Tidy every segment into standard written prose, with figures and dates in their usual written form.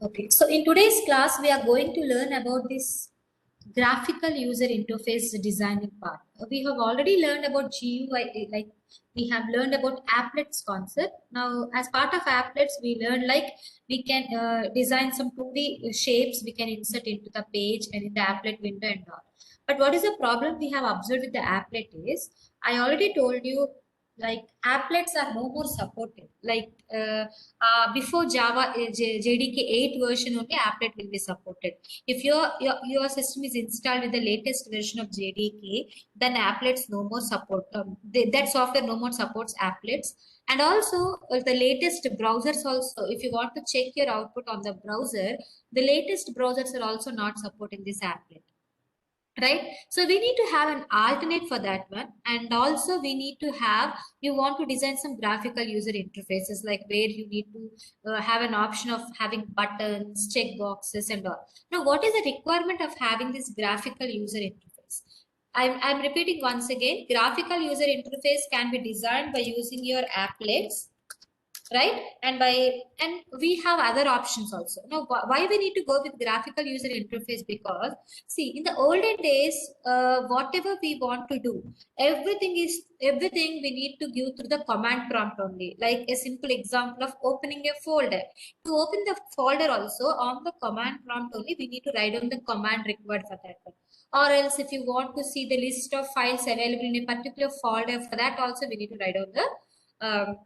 Okay, so in today's class, we are going to learn about this graphical user interface designing part. We have already learned about GUI, like we have learned about applets concept. Now, as part of applets, we learn like we can design some 2D shapes we can insert into the page and in the applet window and all. But what is the problem we have observed with the applet is, I already told you like applets are no more supported. Like before Java JDK 8 version only applet will be supported. If your system is installed with the latest version of JDK, then applets no more support. That software no more supports applets. And also the latest browsers also, if you want to check your output on the browser, the latest browsers are also not supporting this applet, right? So we need to have an alternate for that one. And also we need to have, you want to design some graphical user interfaces, like where you need to have an option of having buttons, check boxes and all. Now what is the requirement of having this graphical user interface? I'm repeating once again, graphical user interface can be designed by using your applets, right? And we have other options also. Now why we need to go with graphical user interface? Because see, in the olden days, whatever we want to do, everything we need to give through the command prompt only. Like a simple example of opening a folder, to open the folder also on the command prompt only we need to write down the command required for that one. Or else if you want to see the list of files available in a particular folder, for that also we need to write down the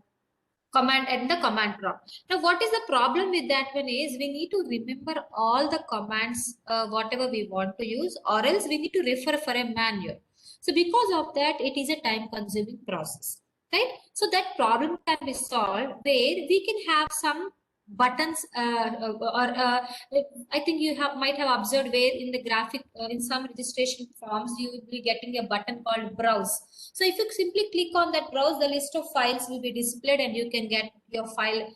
command and the command prompt. Now what is the problem with that one is, we need to remember all the commands whatever we want to use, or else we need to refer for a manual. So because of that, it is a time consuming process, right? So that problem can be solved where we can have some buttons or I think you have might have observed where in the graphic in some registration forms you will be getting a button called browse. So if you simply click on that browse, the list of files will be displayed and you can get your file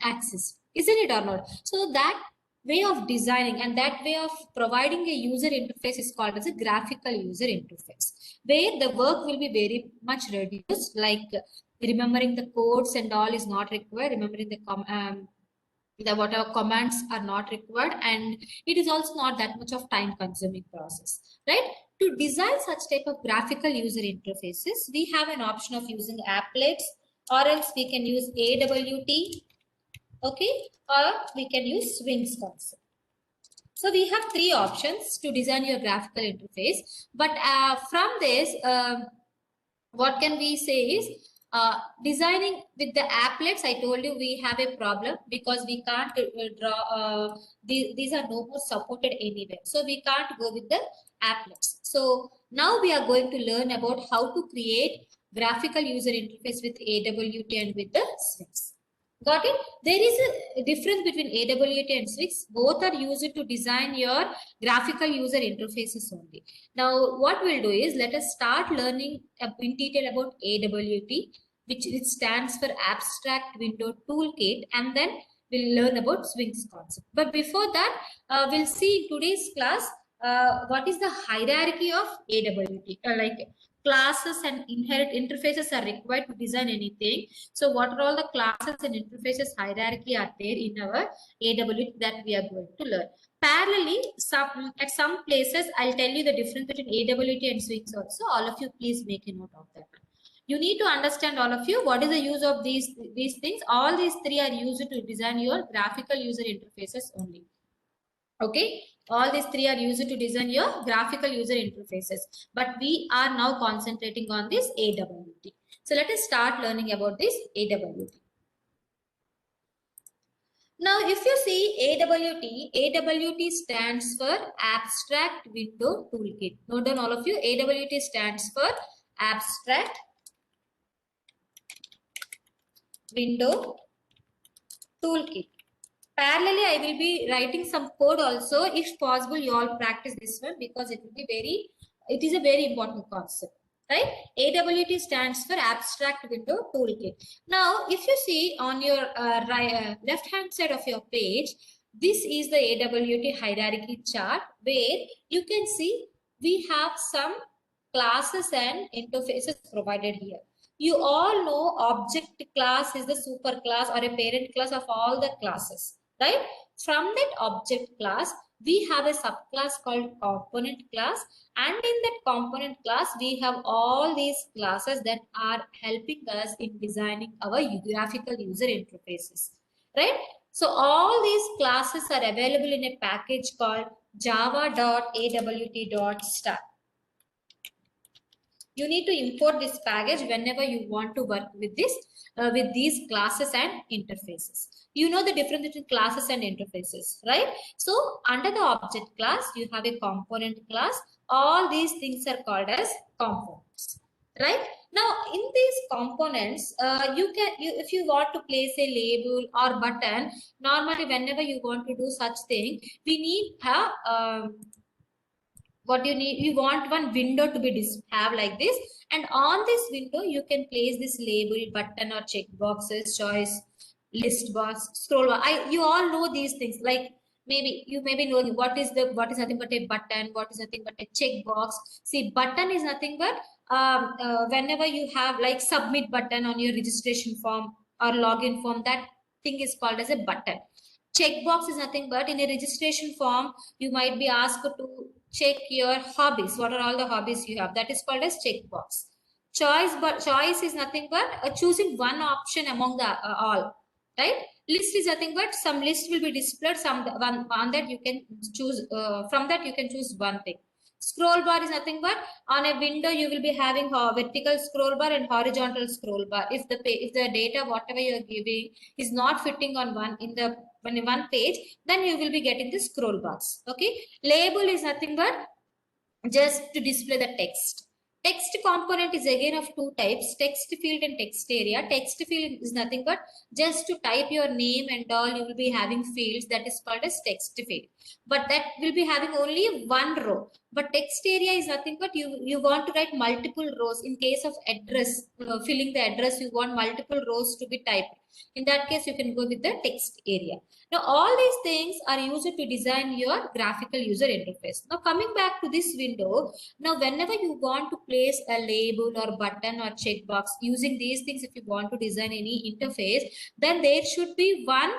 access, isn't it or not? So that way of designing and that way of providing a user interface is called as a graphical user interface, where the work will be very much reduced, like remembering the codes and all is not required, remembering the whatever commands are not required, and it is also not that much of time consuming process, right? To design such type of graphical user interfaces, we have an option of using applets, or else we can use AWT, okay, or we can use Swings concept. So we have three options to design your graphical interface. But from this, what can we say is, designing with the applets, I told you we have a problem because we can't draw, these are no more supported anywhere. So we can't go with the applets. So now we are going to learn about how to create graphical user interface with AWT and with the Swings. Got it? There is a difference between AWT and Swings. Both are used to design your graphical user interfaces only. Now, what we'll do is, let us start learning in detail about AWT, which it stands for Abstract Window Toolkit, and then we'll learn about Swings concept. But before that, we'll see in today's class what is the hierarchy of AWT, like classes and inherit interfaces are required to design anything. So what are all the classes and interfaces hierarchy are there in our AWT that we are going to learn. Parallelly, at some places, I'll tell you the difference between AWT and Swings also. All of you, please make a note of that. You need to understand, all of you, what is the use of these things. All these three are used to design your graphical user interfaces only. Okay, all these three are used to design your graphical user interfaces, but we are now concentrating on this AWT. So let us start learning about this AWT. Now, if you see AWT stands for Abstract Window Toolkit. Note down, all of you, AWT stands for Abstract Window Toolkit. Parallelly, I will be writing some code also. If possible, you all practice this one because it is a very important concept, right? AWT stands for Abstract Window Toolkit. Now, if you see on your left hand side of your page, this is the AWT hierarchy chart, where you can see we have some classes and interfaces provided here. You all know object class is the super class or a parent class of all the classes. right? From that object class, we have a subclass called component class, and in that component class, we have all these classes that are helping us in designing our graphical user interfaces, right? So all these classes are available in a package called java.awt.star. You need to import this package whenever you want to work with this with these classes and interfaces. You know the difference between classes and interfaces, right? So under the object class, you have a component class. All these things are called as components, right? Now in these components, if you want to place a label or button, normally whenever you want to do such thing, we need what you need, you want one window to be have like this, and on this window you can place this label, button, or check boxes, choice, list box, scroll bar. You all know these things, like maybe you may be knowing what is nothing but a button, what is nothing but a check box. See, button is nothing but whenever you have like submit button on your registration form or login form, that thing is called as a button. Checkbox is nothing but in a registration form, you might be asked to check your hobbies. What are all the hobbies you have? That is called as checkbox. Choice is nothing but choosing one option among the all, right? List is nothing but some list will be displayed, some one that you can choose from that you can choose one thing. Scroll bar is nothing but on a window you will be having a vertical scroll bar and horizontal scroll bar. If the data whatever you are giving is not fitting on one page, then you will be getting the scroll bars. Okay. Label is nothing but just to display the text. Text component is again of two types, text field and text area. Text field is nothing but just to type your name and all, you will be having fields, that is called as text field. But that will be having only one row. But text area is nothing but you want to write multiple rows. In case of address, filling the address, you want multiple rows to be typed. In that case, you can go with the text area. Now, all these things are used to design your graphical user interface. Now, coming back to this window, now whenever you want to place a label or button or checkbox using these things, if you want to design any interface, then there should be one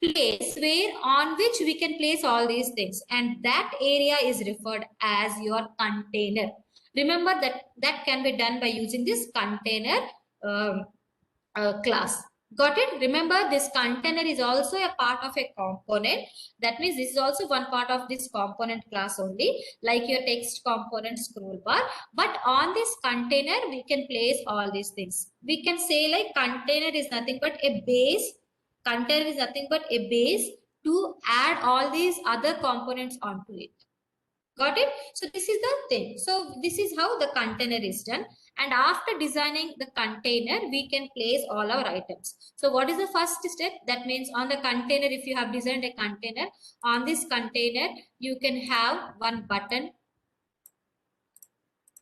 place where on which we can place all these things, and that area is referred as your container. Remember that can be done by using this container class. Got it? Remember, this container is also a part of a component. That means this is also one part of this component class only, like your text component, scroll bar. But on this container, we can place all these things. We can say like container is nothing but a base. Container is nothing but a base to add all these other components onto it. Got it? So this is the thing. So this is how the container is done. And after designing the container, we can place all our items. So what is the first step? That means on the container, if you have designed a container, on this container, you can have one button.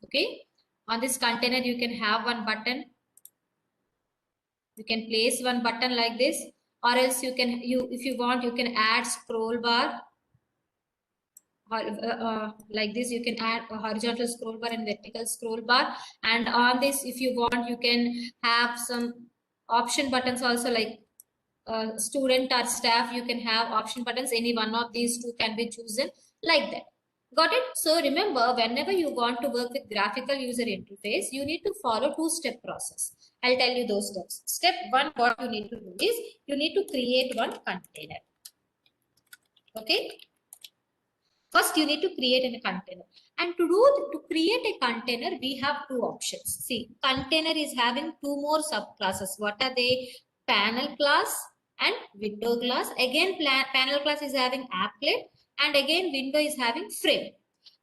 Okay. On this container, you can have one button. You can place one button like this, or else if you want, you can add scroll bar. Like this, you can add a horizontal scroll bar and vertical scroll bar, and on this, if you want, you can have some option buttons also, like student or staff, you can have option buttons. Any one of these two can be chosen like that. Got it? So remember, whenever you want to work with graphical user interface, you need to follow two-step process. I'll tell you those steps. Step one, what you need to do is you need to create one container. Okay. First, you need to create a container. And to create a container, we have two options. See, container is having two more subclasses. What are they? Panel class and window class. Again, panel class is having applet, and again, window is having frame.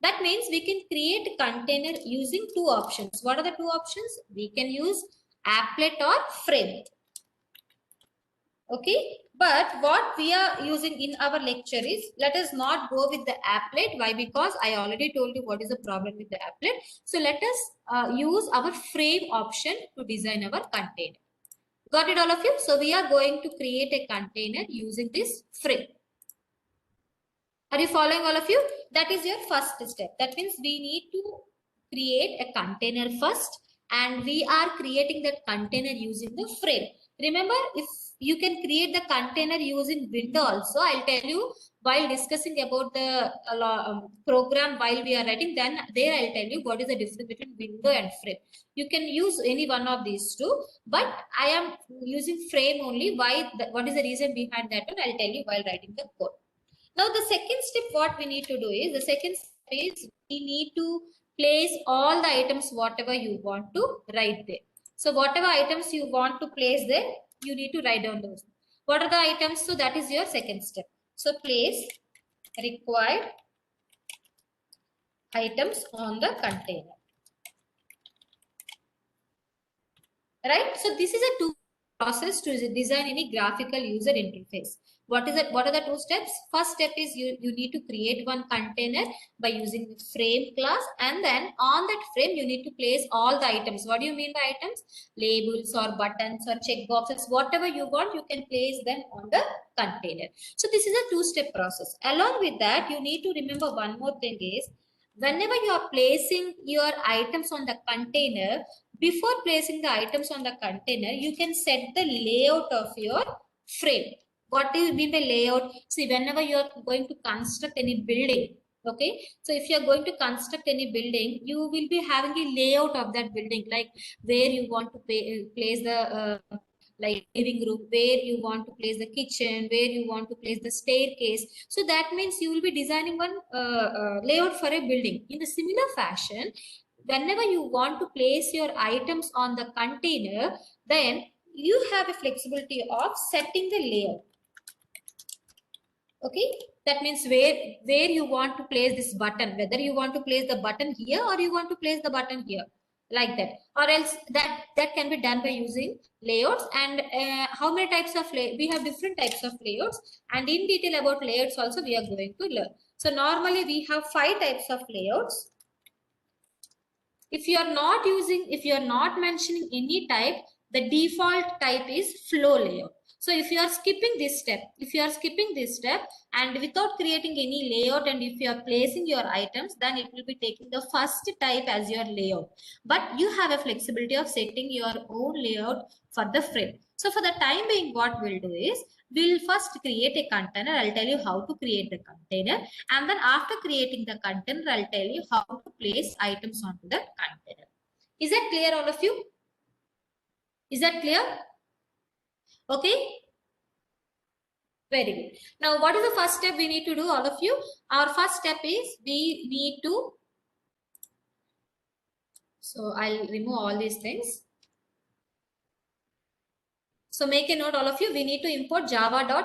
That means we can create a container using two options. What are the two options? We can use applet or frame. Okay. But what we are using in our lecture is, let us not go with the applet. Why? Because I already told you what is the problem with the applet. So let us use our frame option to design our container. Got it, all of you? So we are going to create a container using this frame. Are you following, all of you? That is your first step. That means we need to create a container first, and we are creating that container using the frame. Remember, if you can create the container using window also. I'll tell you while discussing about the program while we are writing, then there I'll tell you what is the difference between window and frame. You can use any one of these two, but I am using frame only. Why? What is the reason behind that one? I'll tell you while writing the code. Now the second step what we need to do is, the second step is we need to place all the items whatever you want to write there. So whatever items you want to place there, you need to write down those. What are the items? So that is your second step. So place required items on the container. Right? So this is a two process to design any graphical user interface. What is it? What are the two steps? First step is you need to create one container by using the frame class, and then on that frame you need to place all the items. What do you mean by items? Labels or buttons or checkboxes, whatever you want, you can place them on the container. So this is a two-step process. Along with that, you need to remember one more thing is, whenever you are placing your items on the container, before placing the items on the container, you can set the layout of your frame. What do you mean by layout? See, whenever you are going to construct any building, okay, so if you are going to construct any building, you will be having a layout of that building, like where you want to place the like living room, where you want to place the kitchen, where you want to place the staircase. So that means you will be designing one layout for a building. In the similar fashion, whenever you want to place your items on the container, then you have a flexibility of setting the layout. Okay, that means where you want to place this button, whether you want to place the button here or you want to place the button here, like that, or else that can be done by using layouts. And how many types of we have different types of layouts, and in detail about layouts also we are going to learn. So normally we have 5 types of layouts. If you are not using, if you are not mentioning any type, the default type is flow layout. So if you are skipping this step, and without creating any layout, and if you are placing your items, then it will be taking the first type as your layout. But you have a flexibility of setting your own layout for the frame. So for the time being, what we'll do is, we'll first create a container. I'll tell you how to create the container. And then after creating the container, I'll tell you how to place items onto the container. Is that clear, all of you? Is that clear? Okay. Very good. Now, what is the first step we need to do, all of you? Our first step is we need to, so I'll remove all these things. So make a note, all of you, we need to import java.awt.star.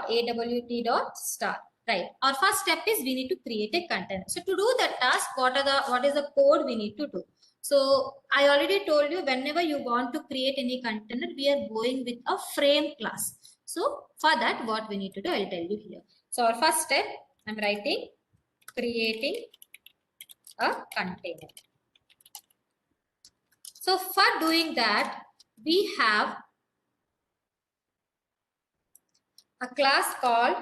Right. Our first step is we need to create a container. So to do that task, what is the code we need to do? So I already told you, whenever you want to create any container, we are going with a frame class. So for that, what we need to do, I'll tell you here. So our first step, I'm writing creating a container. So for doing that, we have a class called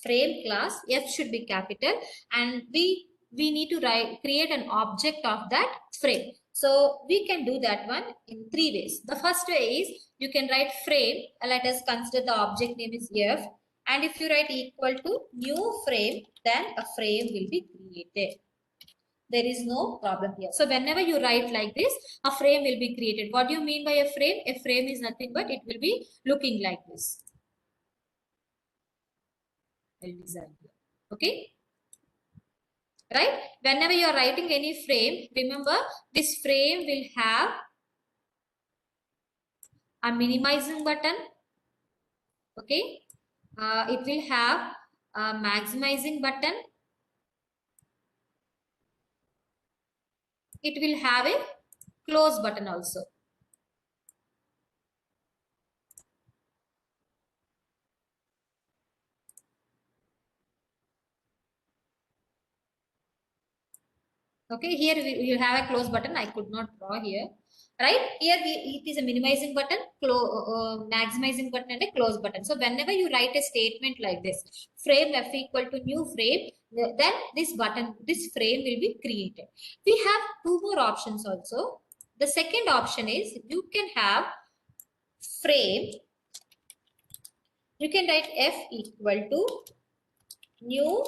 frame class. F should be capital, and we need to create an object of that frame. So we can do that one in 3 ways. The first way is, you can write frame. Let us consider the object name is F, and if you write equal to new frame, then a frame will be created. There is no problem here. So whenever you write like this, a frame will be created. What do you mean by a frame? A frame is nothing but it will be looking like this. Okay, right? Whenever you are writing any frame, remember this frame will have a minimizing button. Okay, it will have a maximizing button. It will have a close button also. Okay, here you have a close button. I could not draw here. Right here, it is a minimizing button, maximizing button, and a close button. So whenever you write a statement like this, frame F equal to new frame, then this button, this frame will be created. We have 2 more options also. The second option is, you can have frame You can write f equal to new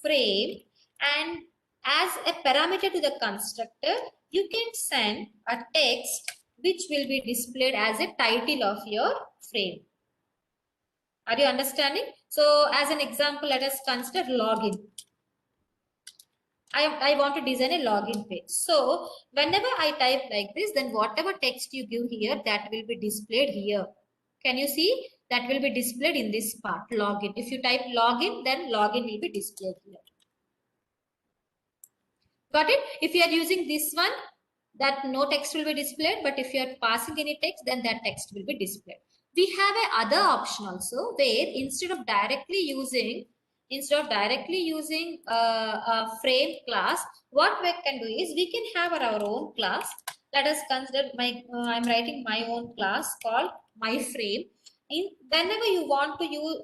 frame, and as a parameter to the constructor, you can send a text which will be displayed as a title of your frame. Are you understanding? So as an example, let us consider login. I want to design a login page. So whenever I type like this, then whatever text you give here, that will be displayed here. Can you see? That will be displayed in this part, login. If you type login, then login will be displayed here. Got it? If you are using this one, that no text will be displayed, but if you are passing any text, then that text will be displayed. We have a other option also, where instead of directly using a frame class, what we can do is we can have our own class. Let us consider I'm writing my own class called my frame. Whenever you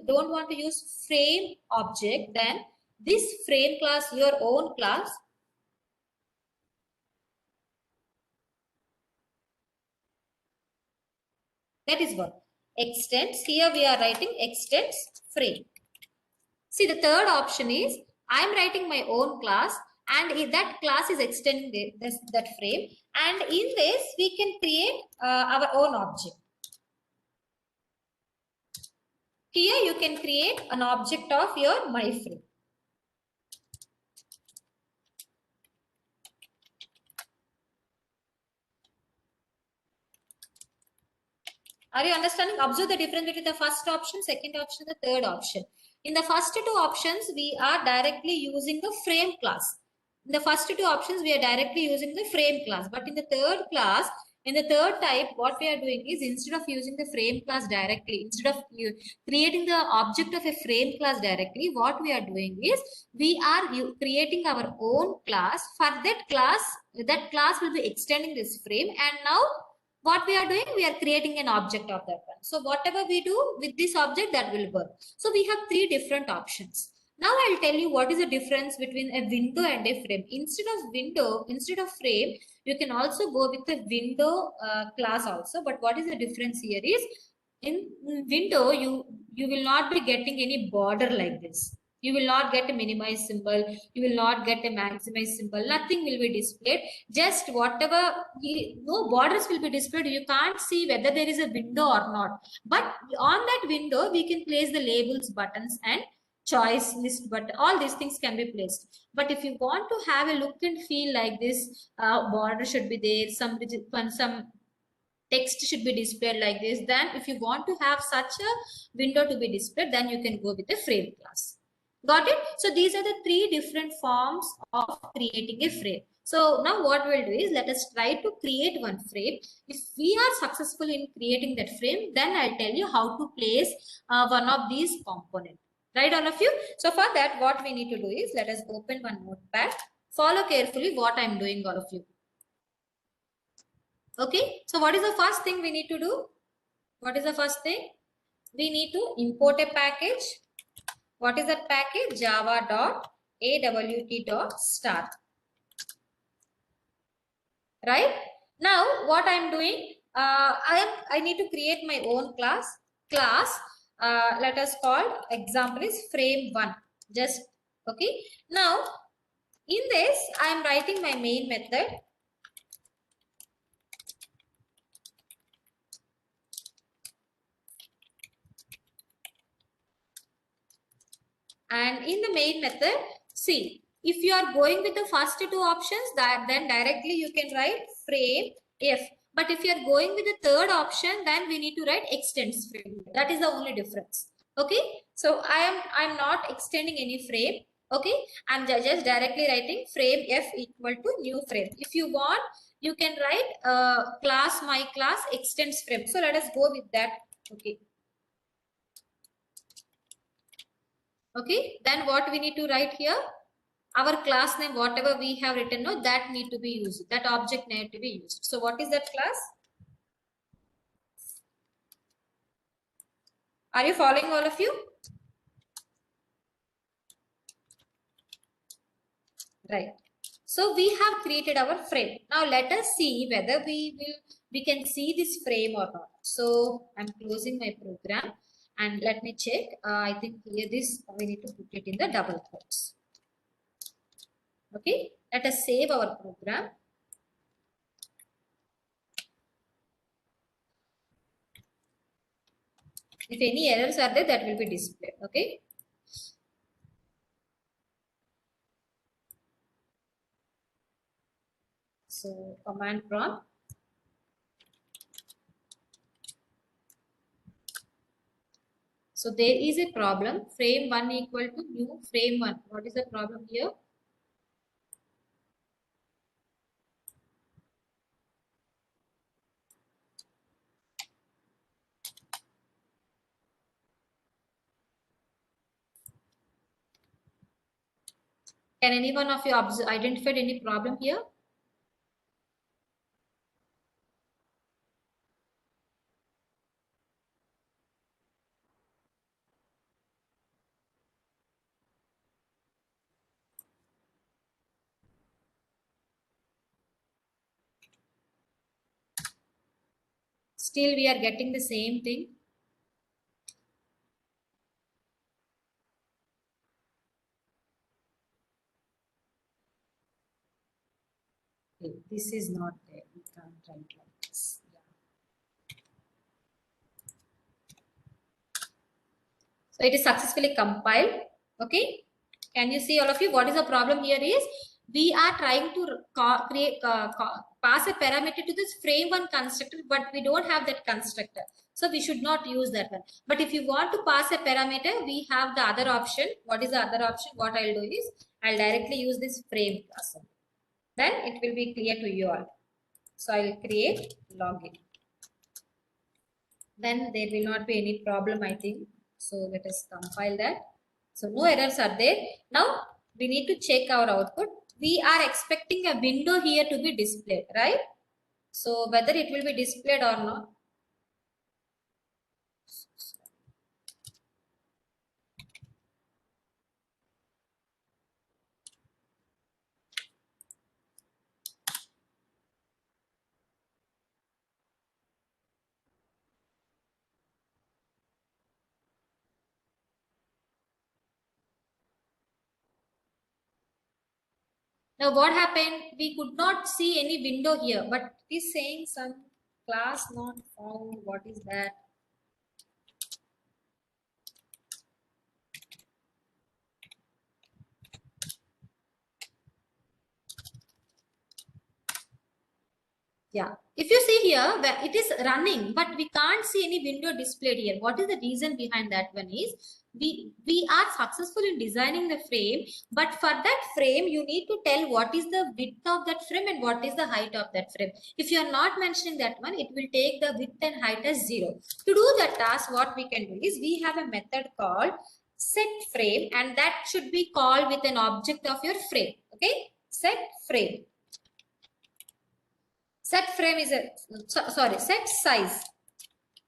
don't want to use frame object, then this frame class, your own class, that is what extends. Here we are writing extends frame. See, the third option is I am writing my own class, and if that class is extending that frame, and in this we can create our own object. Here you can create an object of your my frame. Are you understanding? Observe the difference between the first option, second option, the third option. In the first two options, we are directly using the frame class. In the first two options, we are directly using the frame class. But in the third class, in the third type, what we are doing is instead of using the frame class directly, instead of creating the object of a frame class directly, what we are doing is we are creating our own class. For that class will be extending this frame, and now what we are doing, we are creating an object of that one. So whatever we do with this object, that will work. So we have three different options. Now I'll tell you what is the difference between a window and a frame. Instead of frame, you can also go with the window class also. But what is the difference here is, in window, you will not be getting any border like this. You will not get a minimize symbol. You will not get a maximize symbol. Nothing will be displayed. Just whatever, no borders will be displayed. You can't see whether there is a window or not. But on that window, we can place the labels, buttons, and choice list button. All these things can be placed. But if you want to have a look and feel like this, border should be there. Some text should be displayed like this. Then if you want to have such a window to be displayed, then you can go with a frame class. Got it? So these are the three different forms of creating a frame. So now what we'll do is, let us try to create one frame. If we are successful in creating that frame, then I'll tell you how to place one of these components. Right, all of you? So for that, what we need to do is, let us open one notepad. Follow carefully what I'm doing, all of you. Okay, so what is the first thing we need to do? What is the first thing? We need to import a package. What is that package? java.awt.start. Right? Now, what I'm doing, I need to create my own class. Let us call example is frame1. Just okay. Now, in this, I am writing my main method. And in the main method, see, if you are going with the first two options, then directly you can write frame if. But if you are going with the third option, then we need to write extends frame. That is the only difference. Okay. So I'm not extending any frame. Okay. I'm just directly writing frame f equal to new frame. If you want, you can write class my class extends frame. So let us go with that. Okay. Okay, then what we need to write here? Our class name, whatever we have written, no, that need to be used. That object need to be used. So what is that class? Are you following, all of you? Right. So we have created our frame. Now let us see whether we can see this frame or not. So I'm closing my program. And let me check. I think here this we need to put it in the double quotes. Okay, let us save our program. If any errors are there, that will be displayed. Okay. So command prompt. So there is a problem. Frame 1 equal to new frame 1. What is the problem here? Can any one of you identify any problem here? Still we are getting the same thing. Okay, this is not there. We can't write like this. Yeah. So it is successfully compiled. Okay. Can you see all of you? What is the problem here is we are trying to pass a parameter to this frame one constructor, but we don't have that constructor. So we should not use that one. But if you want to pass a parameter, we have the other option. What is the other option? What I'll do is I'll directly use this frame class. Then it will be clear to you all. So I'll create login. Then there will not be any problem, I think. So let us compile that. So no errors are there. Now we need to check our output. We are expecting a window here to be displayed, right? So whether it will be displayed or not. Now what happened? We could not see any window here, but it is saying some class not found. What is that? Yeah, if you see here, it is running, but we can't see any window displayed here. What is the reason behind that one is we are successful in designing the frame, but for that frame, you need to tell what is the width of that frame and what is the height of that frame. If you are not mentioning that one, it will take the width and height as 0. To do that task, what we can do is we have a method called set frame, and that should be called with an object of your frame. Okay, set frame. Set frame is a set size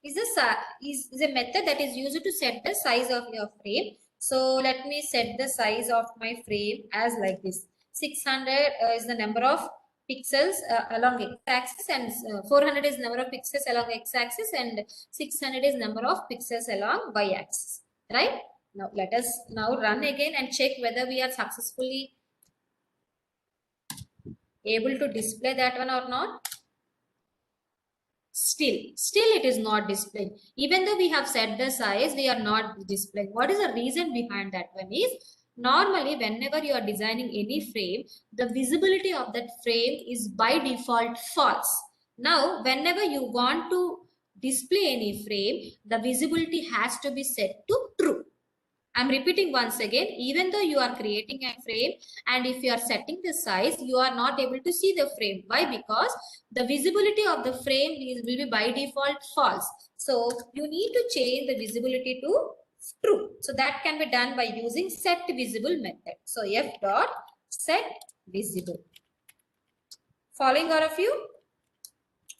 is a method that is used to set the size of your frame. So let me set the size of my frame as like this. 600 is the number of pixels along x-axis, and 400 is number of pixels along x-axis, and 600 is number of pixels along y-axis. Right? Now let us now run again and check whether we are successfully able to display that one or not. Still it is not displaying. Even though we have set the size, we are not displaying. What is the reason behind that one is, normally whenever you are designing any frame, the visibility of that frame is by default false. Now whenever you want to display any frame, the visibility has to be set to true. I'm repeating once again, even though you are creating a frame and if you are setting the size, you are not able to see the frame. Why? Because the visibility of the frame will be by default false. So you need to change the visibility to true. So that can be done by using set visible method. So f dot set visible. Following all of you?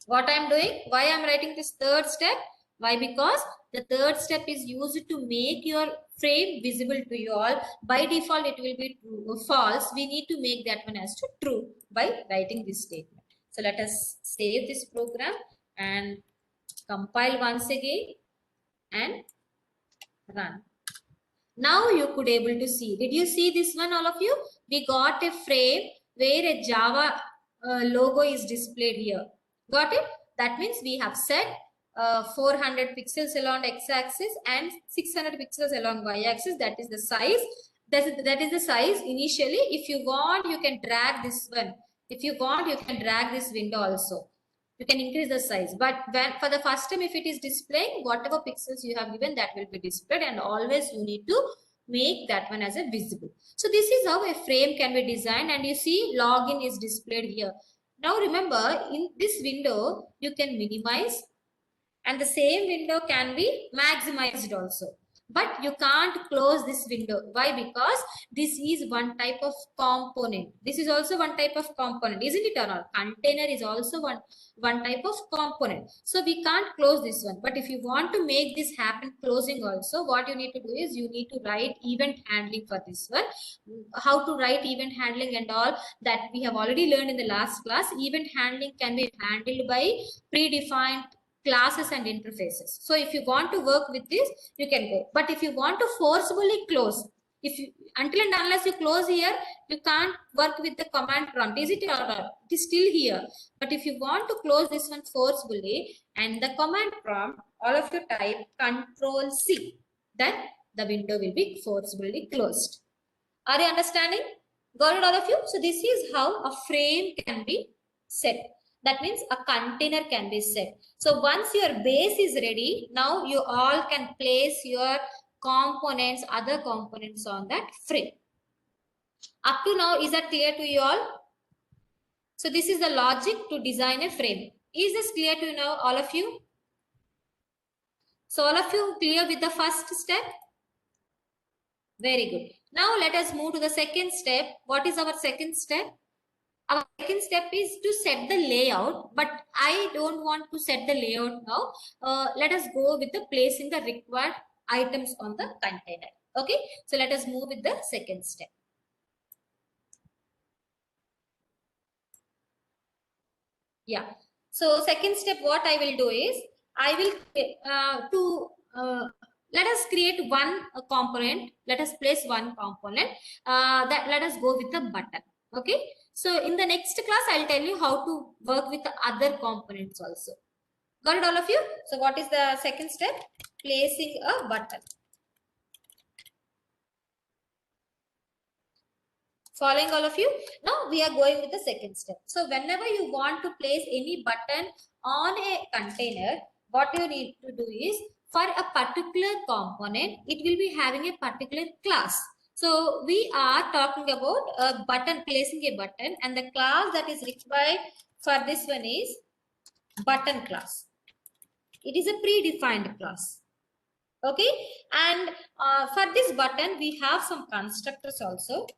What I'm doing? Why I'm writing this third step? Why? Because the third step is used to make your frame visible to you all. By default, it will be true, false. We need to make that one as to true by writing this statement. So let us save this program and compile once again and Run. Now you could able to see. Did you see this one, all of you? We got a frame where a Java logo is displayed here. Got it? That means we have set 400 pixels along x-axis and 600 pixels along y-axis. That is the size. That is the size initially. If you want, you can drag this one. If you want, you can drag this window also. You can increase the size. But when for the first time, if it is displaying, whatever pixels you have given, that will be displayed. And always you need to make that one as a visible. So this is how a frame can be designed. And you see login is displayed here. Now remember, in this window, you can minimize, and the same window can be maximized also, but you can't close this window. Why? Because this is one type of component. This is also one type of component, isn't it, or not? Container is also one type of component, so we can't close this one. But if you want to make this happen closing also, what you need to do is you need to write event handling for this one. How to write event handling and all that we have already learned in the last class. Event handling can be handled by predefined classes and interfaces. So if you want to work with this, you can go. But if you want to forcibly close, if you until and unless you close here, you can't work with the command prompt. Is it or not? It is still here. But if you want to close this one forcibly and the command prompt, all of you type Control C, then the window will be forcibly closed. Are you understanding? Got it, all of you? So this is how a frame can be set. That means a container can be set. So once your base is ready, now you all can place your components, other components on that frame. Up to now, is that clear to you all? So this is the logic to design a frame. Is this clear to you now, all of you? So all of you clear with the first step? Very good. Now let us move to the second step. What is our second step? Our second step is to set the layout, but I don't want to set the layout now. Let us go with the placing the required items on the container. Okay, so let us move with the second step. Yeah, so second step, what I will do is I will let us create one component. Let us place one component. That let us go with the button. Okay, so in the next class, I'll tell you how to work with the other components also. Got it, all of you? So what is the second step? Placing a button. Following all of you? Now we are going with the second step. So whenever you want to place any button on a container, what you need to do is for a particular component, it will be having a particular class. So we are talking about a button, placing a button, and the class that is required for this one is button class. It is a predefined class. Okay, and for this button, we have some constructors also.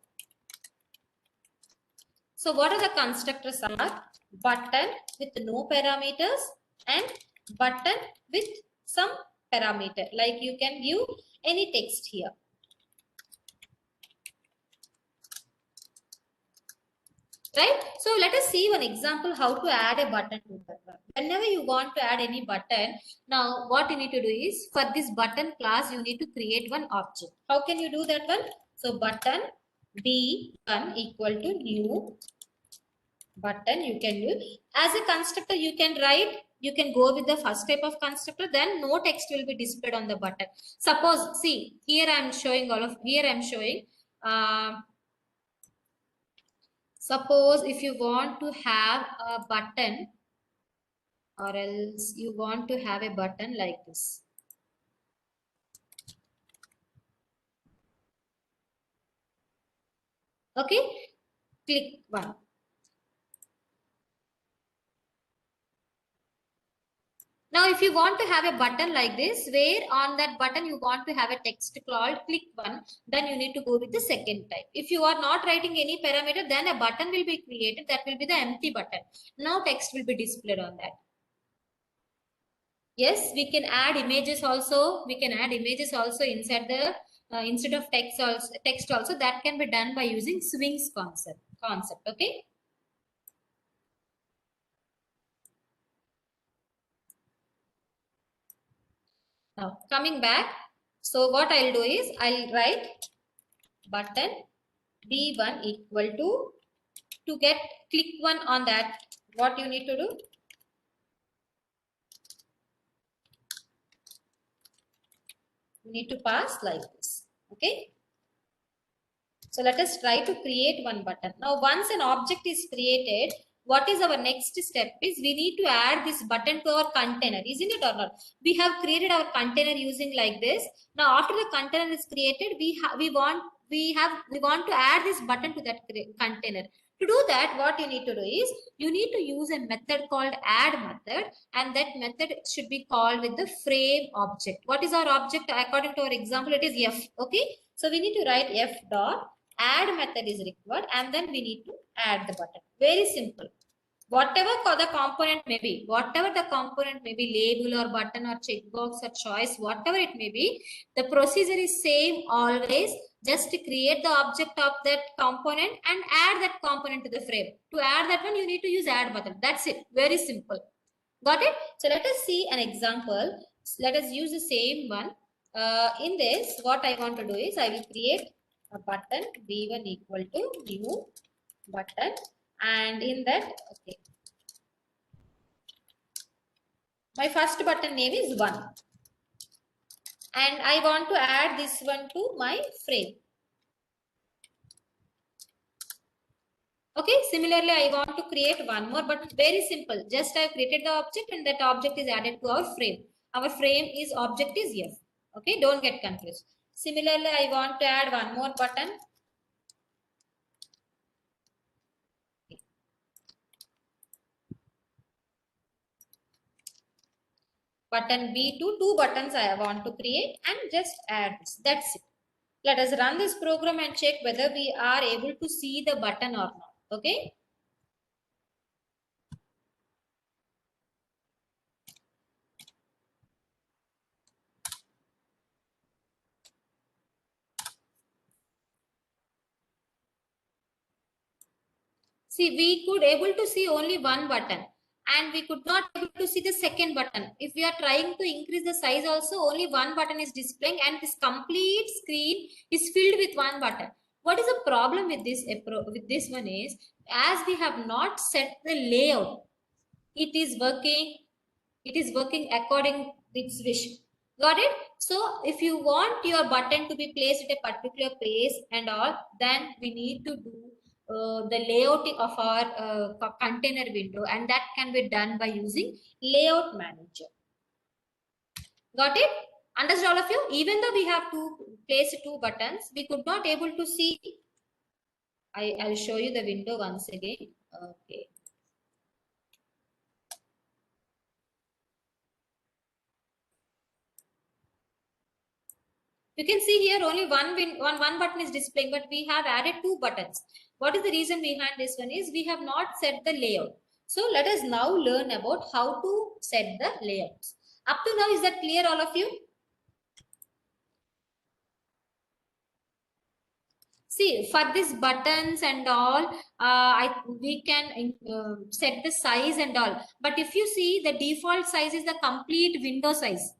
So what are the constructors are? Button with no parameters and button with some parameter. Like you can give any text here. Right? So let us see one example how to add a button to that one. Whenever you want to add any button, now what you need to do is for this button class, you need to create one object. How can you do that one? So button b1 equal to new button. You can use as a constructor. You can write, you can go with the first type of constructor, then no text will be displayed on the button. Suppose, see here I am showing suppose if you want to have a button, or else you want to have a button like this. Okay, click one. Now, if you want to have a button like this, where on that button you want to have a text called click one, then you need to go with the second type. If you are not writing any parameter, then a button will be created. That will be the empty button. Now text will be displayed on that. Yes, we can add images also. We can add images also inside the instead of text also. Text also that can be done by using swings concept. Okay. Now coming back. So what I'll do is I'll write button B1 equal to get click one on that. What you need to do? You need to pass like this. Okay. So let us try to create one button. Now, once an object is created, what is our next step is we need to add this button to our container, isn't it or not? We have created our container using like this. Now, after the container is created, we want to add this button to that container. To do that, what you need to do is you need to use a method called add method, and that method should be called with the frame object. What is our object? According to our example, it is F. Okay. So we need to write F dot add method is required, and then we need to add the button. Very simple. Whatever the component may be, whatever the component may be, label or button or checkbox or choice, whatever it may be, the procedure is same always. Just create the object of that component and add that component to the frame. To add that one, you need to use add button. That's it. Very simple. Got it? So let us see an example. Let us use the same one. In this, what I want to do is I will create a button B1 equal to new button, and in that, okay, my first button name is 1, and I want to add this one to my frame. Okay, similarly, I want to create one more, but very simple. Just I created the object and that object is added to our frame. Our frame is object is F. Okay, don't get confused. Similarly, I want to add one more button. Button B2, two buttons I want to create and just add this. That's it. Let us run this program and check whether we are able to see the button or not. Okay. See, we could able to see only one button and we could not able to see the second button. If we are trying to increase the size also, only one button is displaying and this complete screen is filled with one button. What is the problem with this one is, as we have not set the layout, it is working according to its wish. Got it? So if you want your button to be placed at a particular place and all, then we need to do the layout of our container window, and that can be done by using layout manager. Got it? Understood all of you? Even though we have to place two buttons, we could not able to see. I'll show you the window once again. Okay. You can see here only one button is displaying, but we have added two buttons. What is the reason behind this one is we have not set the layout. So let us now learn about how to set the layouts. Up to now, is that clear all of you? See, for these buttons and all, we can set the size and all. But if you see, the default size is the complete window size.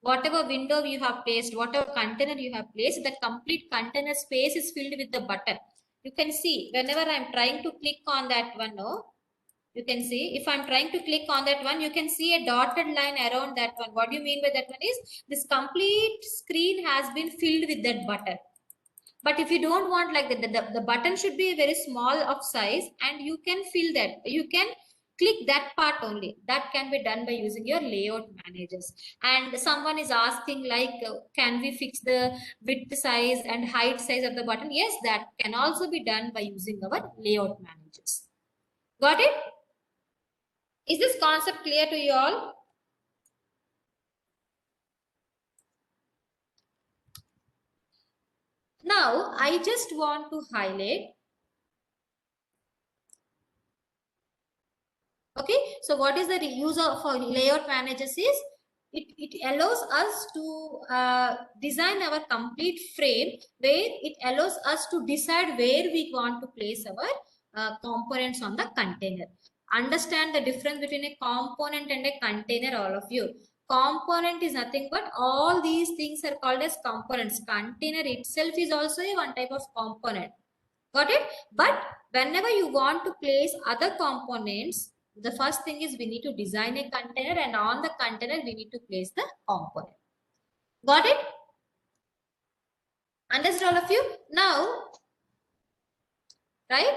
Whatever window you have placed, whatever container you have placed, the complete container space is filled with the button. You can see whenever I'm trying to click on that one, no, you can see if I'm trying to click on that one, you can see a dotted line around that one. What do you mean by that one is this complete screen has been filled with that button. But if you don't want like the button should be very small of size, and you can fill that. You can click that part only. That can be done by using your layout managers. And someone is asking like, can we fix the width size and height size of the button? Yes, that can also be done by using our layout managers. Got it? Is this concept clear to you all? Now, I just want to highlight. Okay, so what is the use of layout managers is, it allows us to design our complete frame, where it allows us to decide where we want to place our components on the container. Understand the difference between a component and a container, all of you. Component is nothing but all these things are called as components. Container itself is also a one type of component. Got it? But whenever you want to place other components, the first thing is we need to design a container, and on the container we need to place the component. Got it? Understood all of you? Now, right?